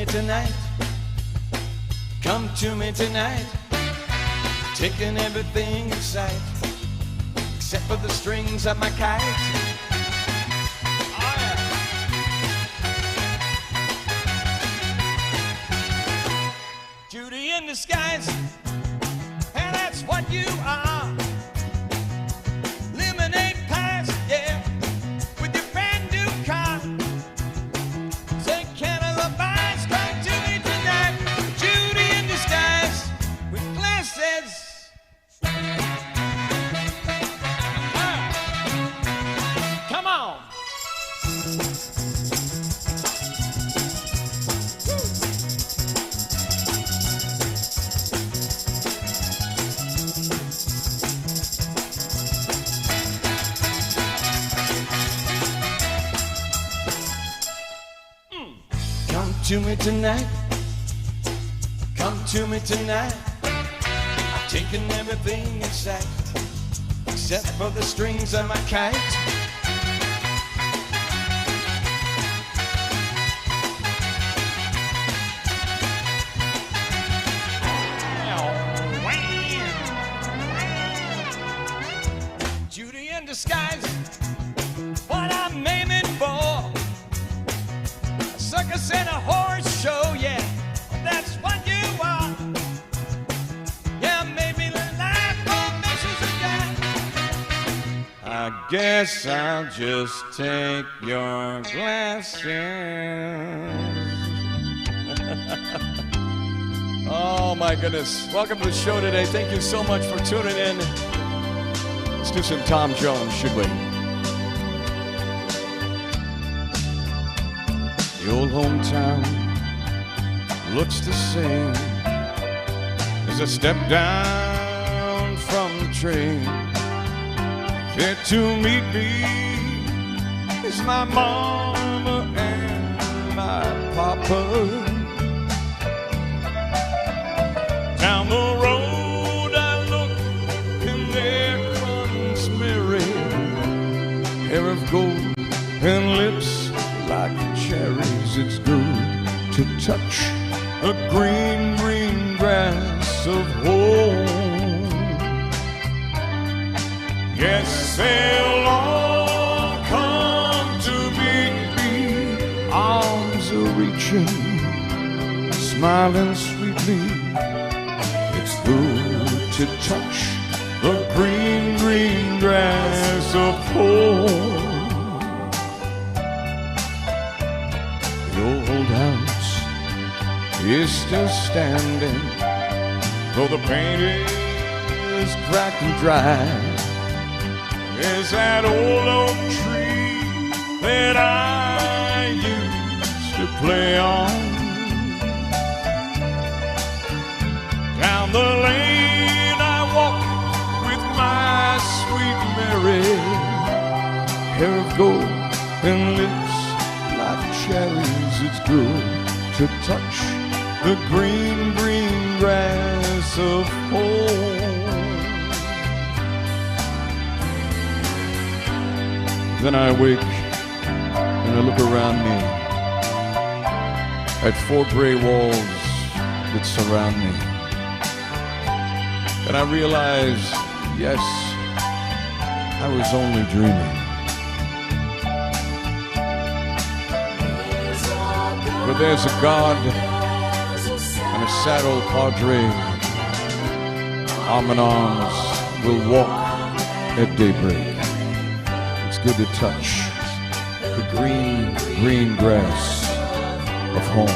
Speaker 3: Tonight, come to me tonight, taking everything in sight, except for the strings of my kite. Oh, yeah. Judy in disguise, and that's what you are. Lemonade pies, yeah, with your brand new car. Say, cantaloupe pies. Come on. Come to me tonight. Come to me tonight. Taking everything in sight, except for the strings of my kite. Judy in disguise, what I'm aiming for. A circus and a horse show, yeah, that's what you are. I guess I'll just take your glasses. Oh my goodness. Welcome to the show today. Thank you so much for tuning in. Let's do some Tom Jones, should we? The old hometown looks the same as I step down from the train. There to meet me is my mama and my papa. Down the road I look and there comes Mary, hair of gold and lips like cherries. It's good to touch the green, green grass of home. Yes, they'll all come to meet me. Arms are reaching, smiling sweetly. It's good to touch the green, green grass of home. The old house is still standing, though the paint is cracked and dry. Is that old oak tree that I used to play on. Down the lane I walk with my sweet Mary, hair of gold and lips like cherries. It's good to touch the green, green grass of home. Then I wake and I look around me at four gray walls that surround me. And I realize, yes, I was only dreaming. But there's a God and a sad old padre, arm in arms, will walk at daybreak. It's good to touch the green, green grass of home.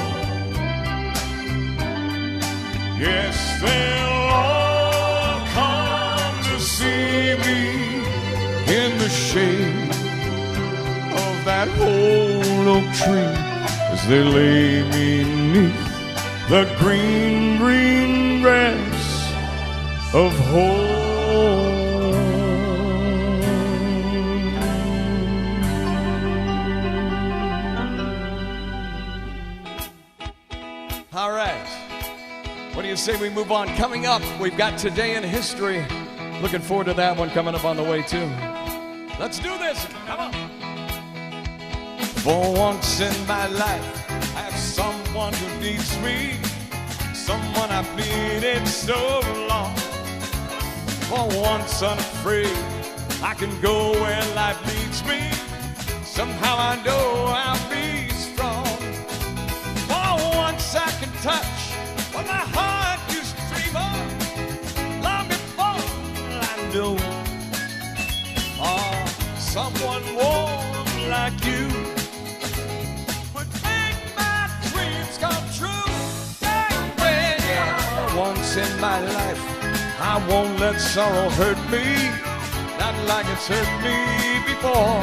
Speaker 3: Yes, they'll all come to see me in the shade of that old oak tree as they lay me neath the green, green grass of home. All right. What do you say we move on? Coming up, we've got Today in History. Looking forward to that one coming up on the way, too. Let's do this. Come on. For once in my life, I have someone who needs me, someone I've needed so long. For once unafraid, I can go where life leads me. Somehow I know I'll be strong. For once I can touch what my heart used to dream of long before I knew. Oh, someone warm like you would make my dreams come true. Yeah. Once in my life, I won't let sorrow hurt me, not like it's hurt me before.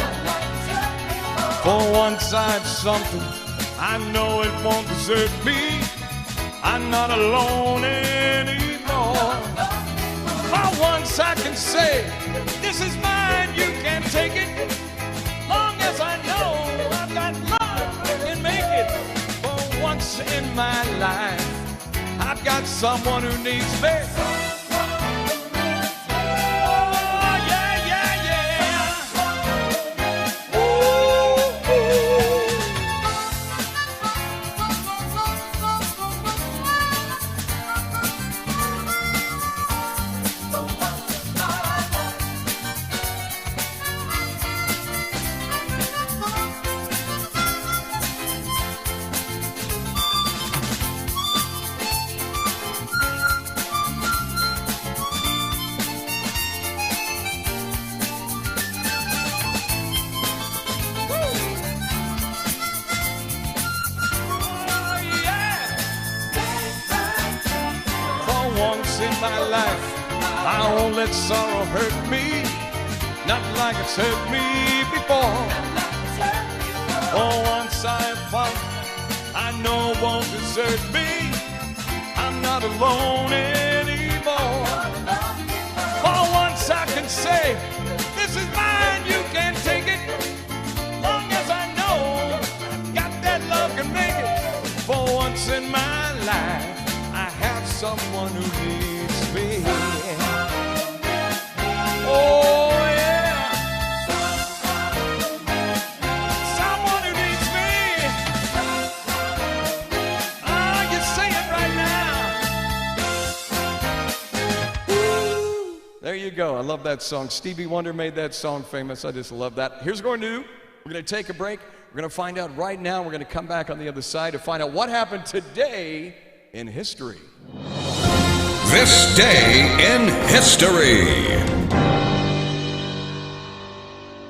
Speaker 3: For once I have something, I know it won't desert me. I'm not alone anymore. For once I can say, this is mine, you can't take it. Long as I know I've got love, I can make it. For once in my life, I've got someone who needs me. In my life, I won't let sorrow hurt me, not like it's hurt me before. For once I found, I know it won't desert me. I'm not alone anymore. For once I can say, this is mine, you can't take it. Long as I know I've got that love can make it. For once in my life, I have someone who needs me. Oh yeah, someone who needs me. Ah, you sing it right now. Woo. There you go. I love that song. Stevie Wonder made that song famous. I just love that. Here's what we're going to do. We're going to take a break. We're going to find out right now. We're going to come back on the other side to find out what happened today in history.
Speaker 2: This day in history.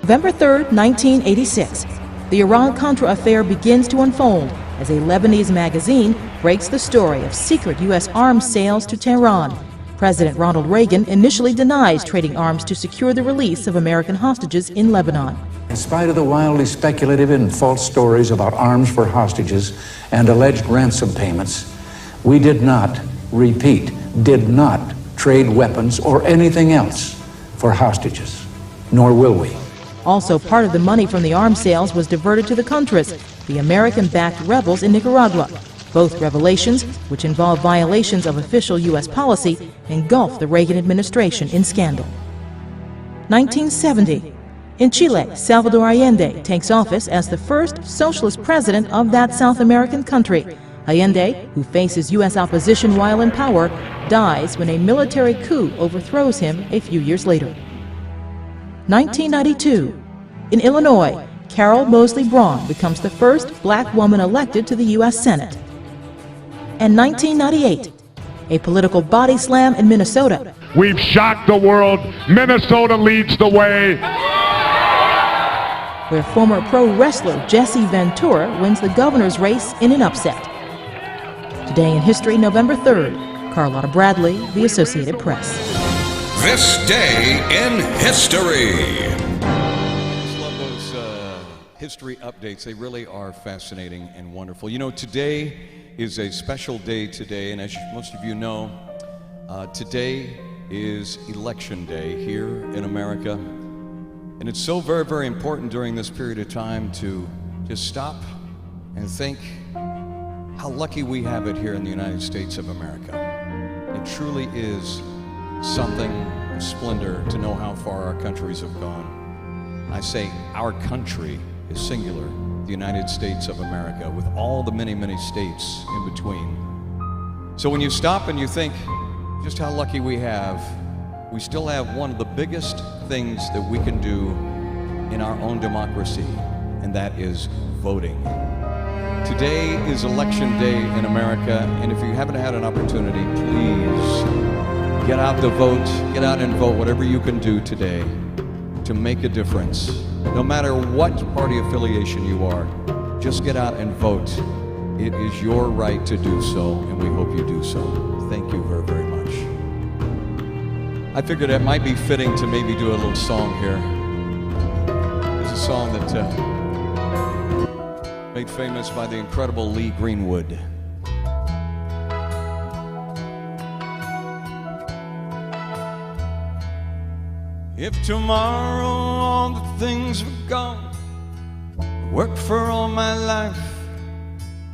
Speaker 5: November 3rd, 1986. The Iran-Contra affair begins to unfold as a Lebanese magazine breaks the story of secret U.S. arms sales to Tehran. President Ronald Reagan initially denies trading arms to secure the release of American hostages in Lebanon.
Speaker 6: In spite of the wildly speculative and false stories about arms for hostages and alleged ransom payments, we did not trade weapons or anything else for hostages, nor will we.
Speaker 5: Also, part of the money from the arms sales was diverted to the Contras, the American-backed rebels in Nicaragua. Both revelations, which involve violations of official U.S. policy, engulfed the Reagan administration in scandal. 1970. In Chile, Salvador Allende takes office as the first socialist president of that South American country. Allende, who faces U.S. opposition while in power, dies when a military coup overthrows him a few years later. 1992. In Illinois, Carol Moseley Braun becomes the first black woman elected to the U.S. Senate. And 1998. A political body slam in Minnesota.
Speaker 7: We've shocked the world. Minnesota leads the way.
Speaker 5: Where former pro wrestler Jesse Ventura wins the governor's race in an upset. Today in history, November 3rd. Carlotta Bradley, The Associated Press.
Speaker 2: This day in history.
Speaker 3: I just love those history updates. They really are fascinating and wonderful. You know, today is a special day today, and as most of you know, today is Election Day here in America. And it's so very, very important during this period of time to just stop and think how lucky we have it here in the United States of America. It truly is something of splendor to know how far our countries have gone. I say our country is singular, the United States of America, with all the many, many states in between. So when you stop and you think just how lucky we have, we still have one of the biggest things that we can do in our own democracy, and that is voting. Today is Election Day in America, and if you haven't had an opportunity, please get out to vote, get out and vote, whatever you can do today to make a difference. No matter what party affiliation you are, just get out and vote. It is your right to do so, and we hope you do so. Thank you very, very much. I figured it might be fitting to maybe do a little song here. It's a song that made famous by the incredible Lee Greenwood. If tomorrow all the things were gone, worked for all my life,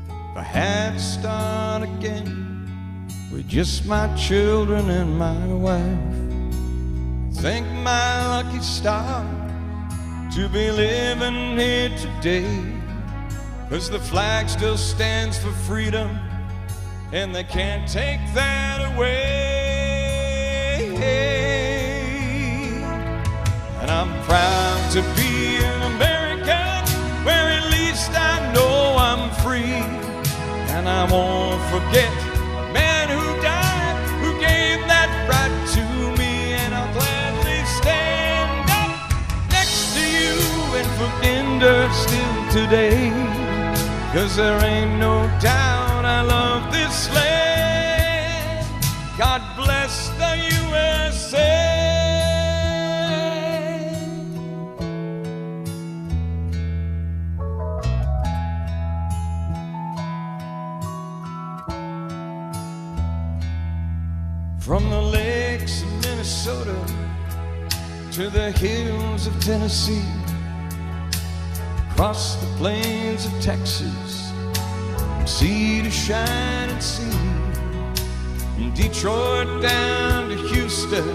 Speaker 3: if I had to start again with just my children and my wife, thank my lucky star to be living here today, 'cause the flag still stands for freedom and they can't take that away. And I'm proud to be an American, where at least I know I'm free. And I won't forget the man who died, who gave that right to me. And I'll gladly stand up next to you and forgive her still today, 'cause there ain't no doubt I love this land. God bless the USA. From the lakes of Minnesota to the hills of Tennessee, across the plains of Texas, from sea to shining sea, from Detroit down to Houston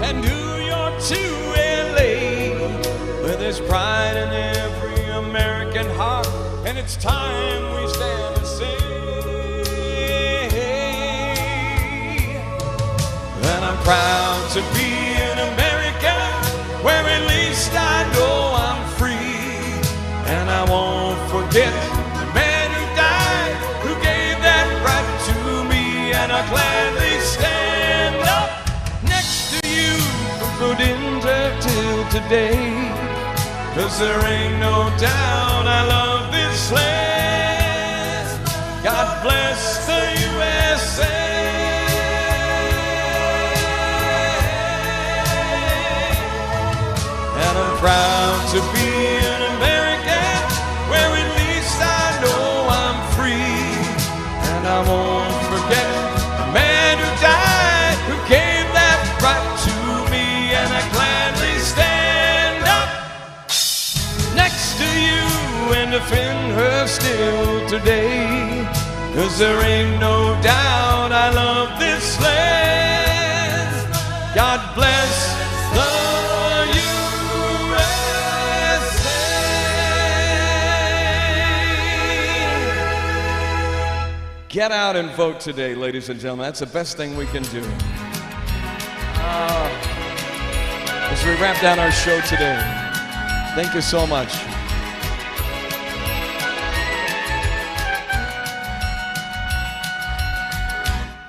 Speaker 3: and New York to LA, where there's pride in every American heart, and it's time we stand and say, and I'm proud to be an American, where at least I know I'm free. And I won't forget the man who died, who gave that right to me. And I'll gladly stand up next to you from Bodinter till today, 'cause there ain't no doubt I love this land. God bless the USA. And I'm proud to be an American, where at least I know I'm free. And I won't forget the man who died, who gave that right to me. And I gladly stand up today, 'cause there ain't no doubt I love this land. God bless the USA. Get out and vote today, ladies and gentlemen. That's the best thing we can do. As we wrap down our show today, thank you so much.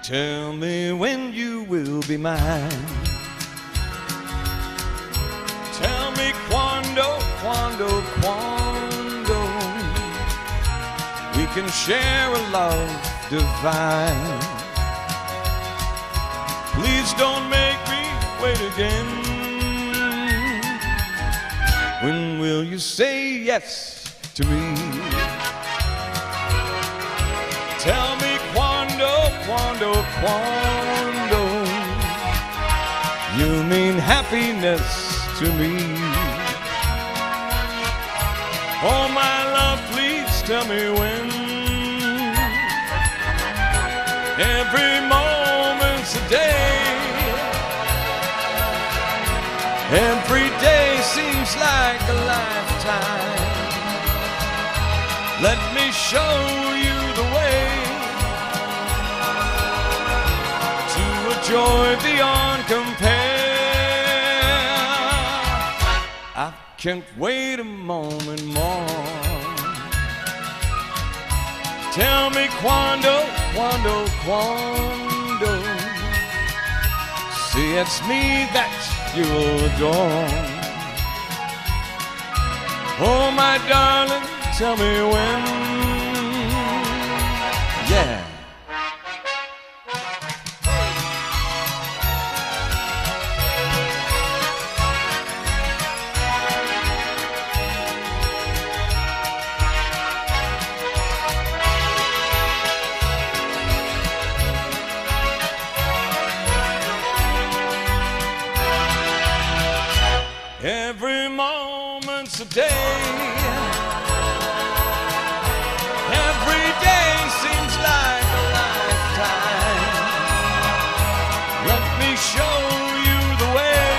Speaker 3: Tell me when you will be mine. Tell me quando, quando, quando we can share a love divine. Please don't make me wait again. When will you say yes to me? Tell me quando, quando, quando you mean happiness to me. Oh my love, please tell me when. Every moment's a day. Every day seems like a lifetime. Let me show you the way to a joy beyond compare. I can't wait a moment more. Tell me quando, quando, quando. See, it's me that you'll adore. Oh, my darling, tell me when. Yeah. Every moment's a day. Every day seems like a lifetime. Let me show you the way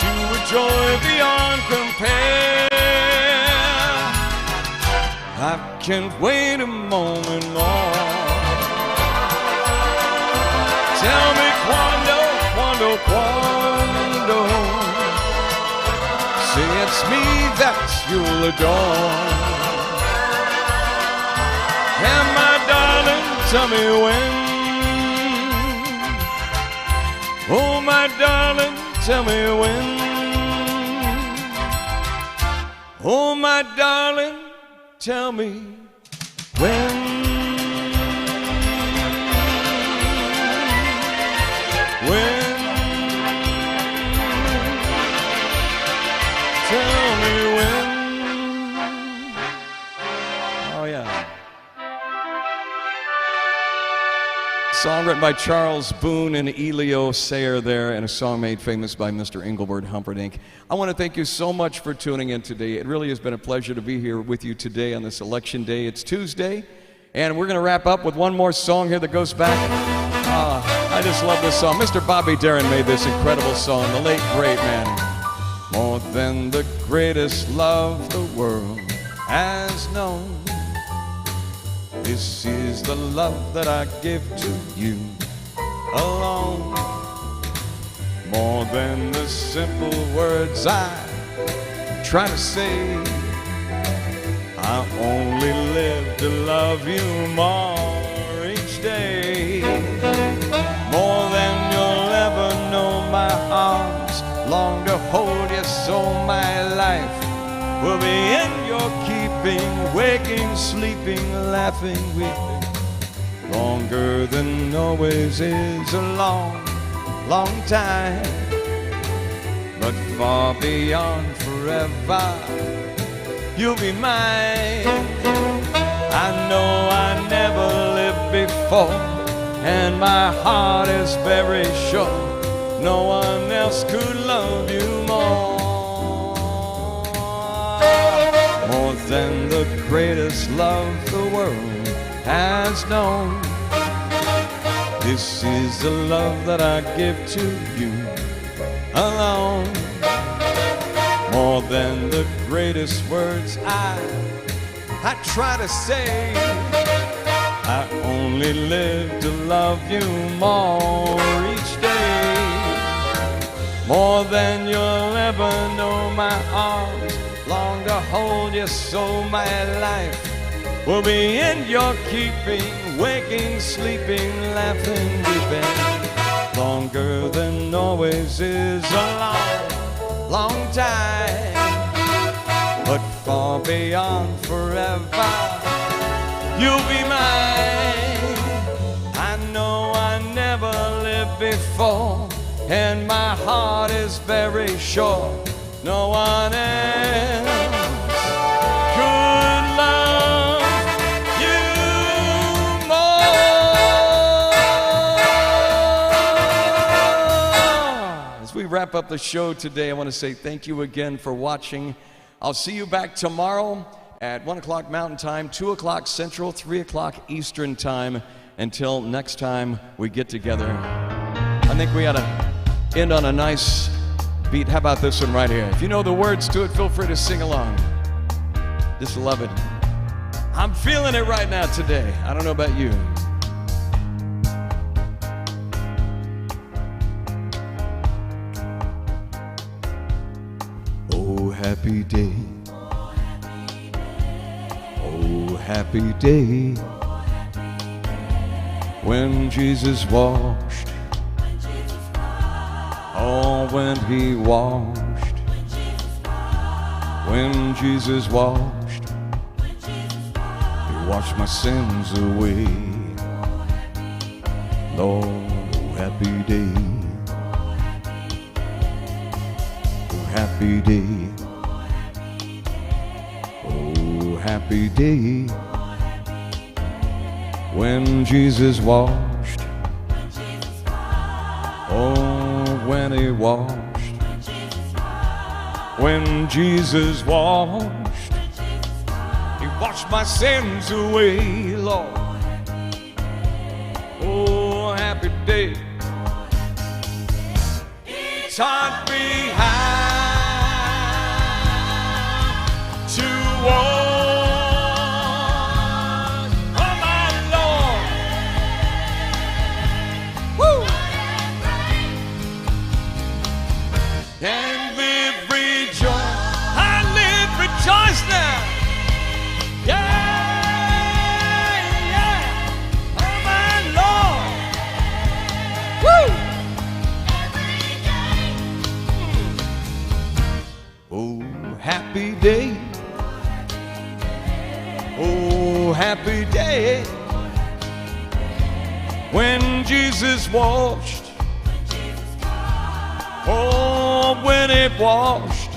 Speaker 3: to a joy beyond compare. I can't wait a moment more. Tell me quando, quando, quando. Say it's me that you'll adore. And my darling, tell me when. Oh, my darling, tell me when. Oh, my darling, tell me when. When. Tell me when. Oh, yeah. Song written by Charles Boone and Elio Sayer there, and a song made famous by Mr. Engelbert Humperdinck. I want to thank you so much for tuning in today. It really has been a pleasure to be here with you today on this election day. It's Tuesday, and we're going to wrap up with one more song here that goes back. I just love this song. Mr. Bobby Darin made this incredible song, the late, great man. More than the greatest love the world has known. This is the love that I give to you alone. More than the simple words I try to say. I only live to love you more each day. More than you'll ever know, my arms long to hold you, so my life will be in your keeping, waking, sleeping, laughing, weeping. Longer than always is a long, long time, but far beyond forever, you'll be mine. I know I never lived before, and my heart is very sure no one else could love you more. More than the greatest love the world has known. This is the love that I give to you alone. More than the greatest words I try to say. I only live to love you more each day. More than you'll ever know, my arms long to hold you, so my life will be in your keeping, waking, sleeping, laughing, weeping. Longer than always is a long, long time, but far beyond forever, you'll be mine. I know I never lived before, and my heart is very sure no one else could love you more. As we wrap up the show today, I want to say thank you again for watching. I'll see you back tomorrow at 1 o'clock Mountain Time, 2 o'clock Central, 3 o'clock Eastern Time. Until next time we get together, I think we ought to end on a nice beat. How about this one right here? If you know the words to it, feel free to sing along. Just love it. I'm feeling it right now today. I don't know about you. Oh, happy day. Oh, happy day. When Jesus washed. Oh, when he washed. When Jesus washed. He washed my sins away. Lord, oh, happy day. Oh, happy day. Oh, happy day. When Jesus washed. Oh, when he washed. When Jesus washed. He washed my sins away, Lord. Oh, happy day. He taught me how to walk. And live, rejoice. I live, rejoice now. Yeah, yeah. Oh, my Lord. Woo. Oh, happy day. Oh, happy day. When Jesus washed. Oh, when it washed.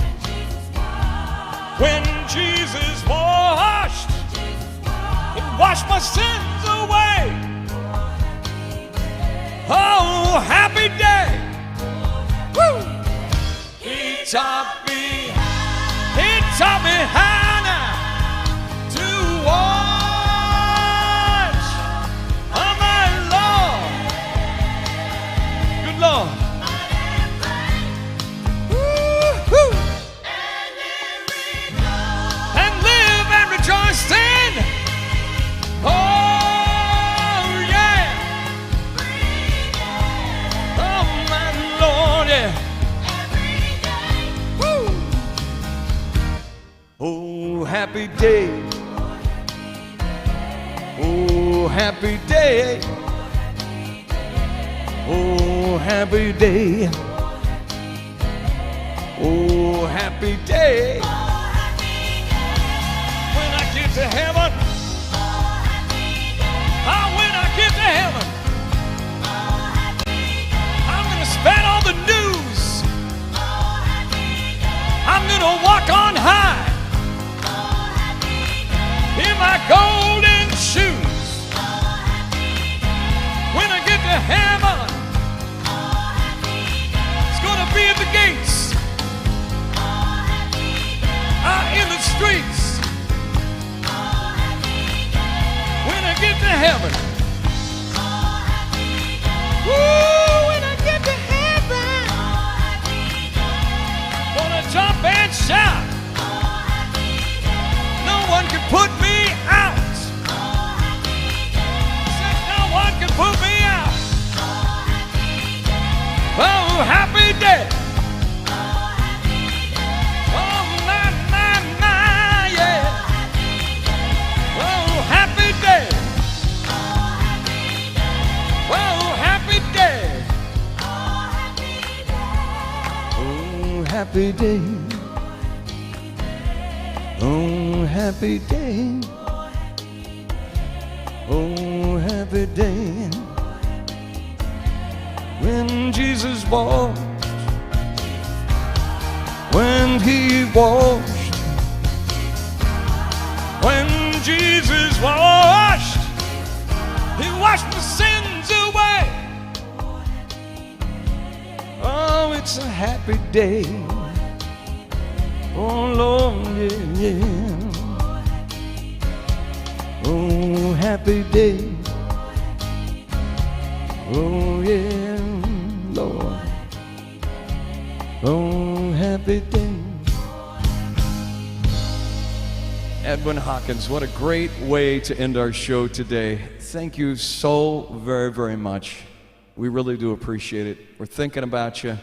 Speaker 3: When Jesus washed. It washed my sins away. Oh, happy day. Woo! He taught me how now to watch. Oh, my Lord. Good Lord. Oh, happy day. Oh, happy day. Oh, happy day. Oh, happy day. When I get to heaven. Oh, when I get to heaven. I'm going to spread all the news. I'm going to walk on high. In my golden shoes. When I get to heaven, it's gonna be at the gates, in the streets, happy day. Oh, happy day. Oh, happy day. When Jesus walked, when he washed, when Jesus washed, he washed the sins away. Oh, it's a happy day. Oh, Lord, yeah, yeah. Oh, happy day. Oh, yeah, Lord. Oh, happy day. Edwin Hawkins, what a great way to end our show today. Thank you so very, very much. We really do appreciate it. We're thinking about you.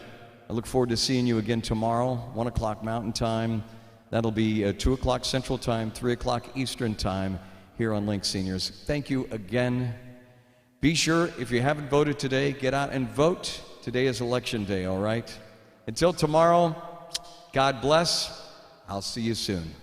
Speaker 3: I look forward to seeing you again tomorrow, 1 o'clock Mountain Time. That'll be 2 o'clock Central Time, 3 o'clock Eastern Time here on Link Seniors. Thank you again. Be sure, if you haven't voted today, get out and vote. Today is Election Day, all right? Until tomorrow, God bless. I'll see you soon.